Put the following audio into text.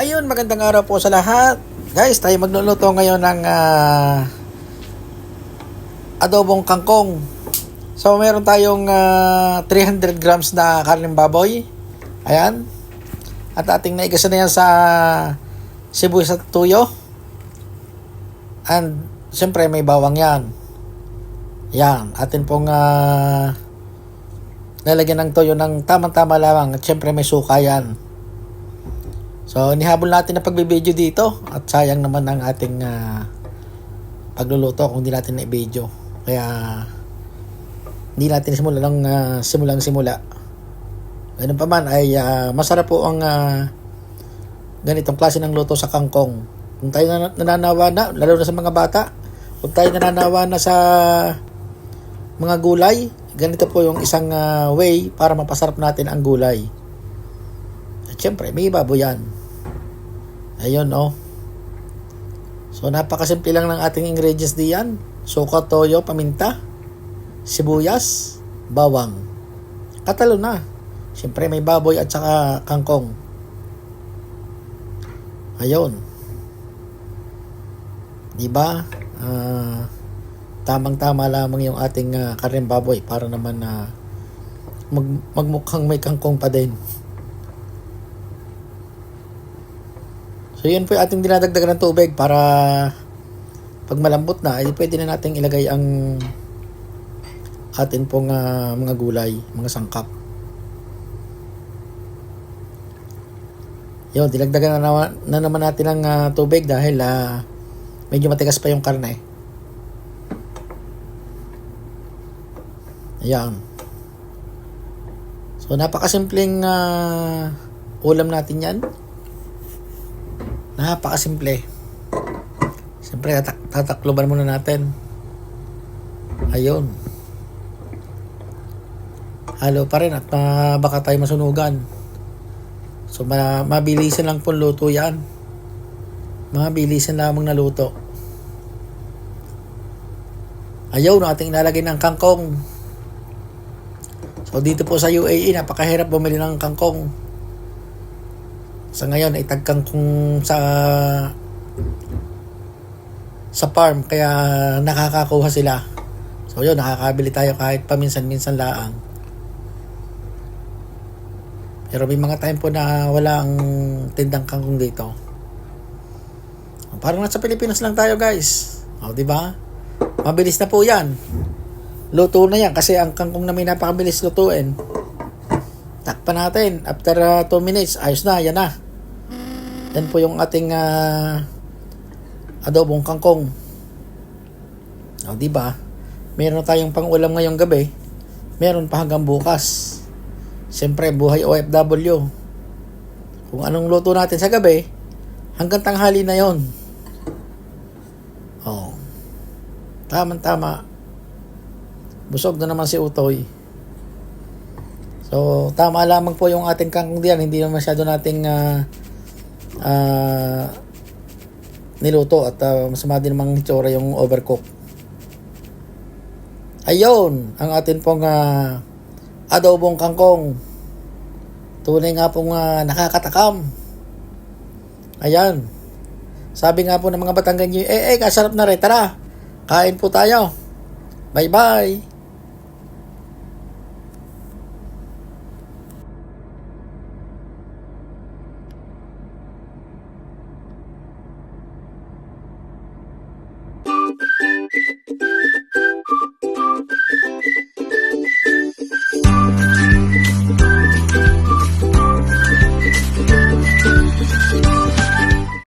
Ayun, magandang araw po sa lahat. Guys, tayo magluluto ngayon ng adobong kangkong. So, meron tayong 300 grams na karneng baboy. Ayan. At ating naigasa na yan sa sibuyas at tuyo. And, siyempre, may bawang yan. Yan. Atin pong lalagyan ng tuyo ng tamang-tama lamang. At siyempre, may suka yan. So, nihabol natin na pagbibideo dito at sayang naman ang ating pagluluto kung hindi natin na-video. Kaya, hindi natin simulang-simula. Ganun pa man ay masarap po ang ganitong klase ng luto sa kangkong. Kung tayo nananawa na, lalo na sa mga bata, kung tayo nananawa na sa mga gulay, ganito po yung isang way para mapasarap natin ang gulay. At syempre, may baboy yan. Ayun, oh. So, napakasimple lang ng ating ingredients diyan. Suka, toyo, paminta, sibuyas, bawang. Katalo na. Syempre, may baboy at saka kangkong. Ayun. Diba? Tamang-tama lamang yung ating kareng baboy para naman magmukhang may kangkong pa din. So, yun po yung ating dinadagdagan ng tubig para pag malambot na, ay pwede na natin ilagay ang atin pong mga gulay, mga sangkap. Yun, dinagdagan na naman natin ng tubig dahil medyo matigas pa yung karne. Ayan. So, napakasimpleng ulam natin yan. Napakasimple. Siyempre, tatakloban muna natin. Ayun. Halo pa rin at baka tayo masunugan. So, mabilisan lang po luto yan. Mabilisan lamang na luto. Ayun, ating ilalagay ng kangkong. So, dito po sa UAE, napakahirap bumili ng kangkong. Sa ngayon ay tagkangkong sa farm kaya nakakakuha sila. So yun, nakakabili tayo kahit paminsan-minsan laang. Pero may mga time po na walang tindang kangkong dito. Parang nasa Pilipinas lang tayo, guys. O, di ba? Mabilis na po 'yan. Luto na 'yan kasi ang kangkong na may napakabilis lutuin. Takpan natin. After 2 minutes, ayos na, yan na. Yan po yung ating adobong kangkong. O, diba? Meron tayong pang-ulam ngayong gabi. Meron pa hanggang bukas. Siyempre, buhay OFW. Kung anong luto natin sa gabi, hanggang tanghali na yon. O. Tama-tama. Busog na naman si Utoy. So, tama lamang po yung ating kangkong diyan. Hindi na masyado nating niluto at masama din namang hitsura yung overcook. Ayun, ang atin pong adobong kangkong. Tunay nga pong nakakatakam. Ayan. Sabi nga po ng mga Batanggenyo, kasarap na rin. Tara, kain po tayo. Bye-bye.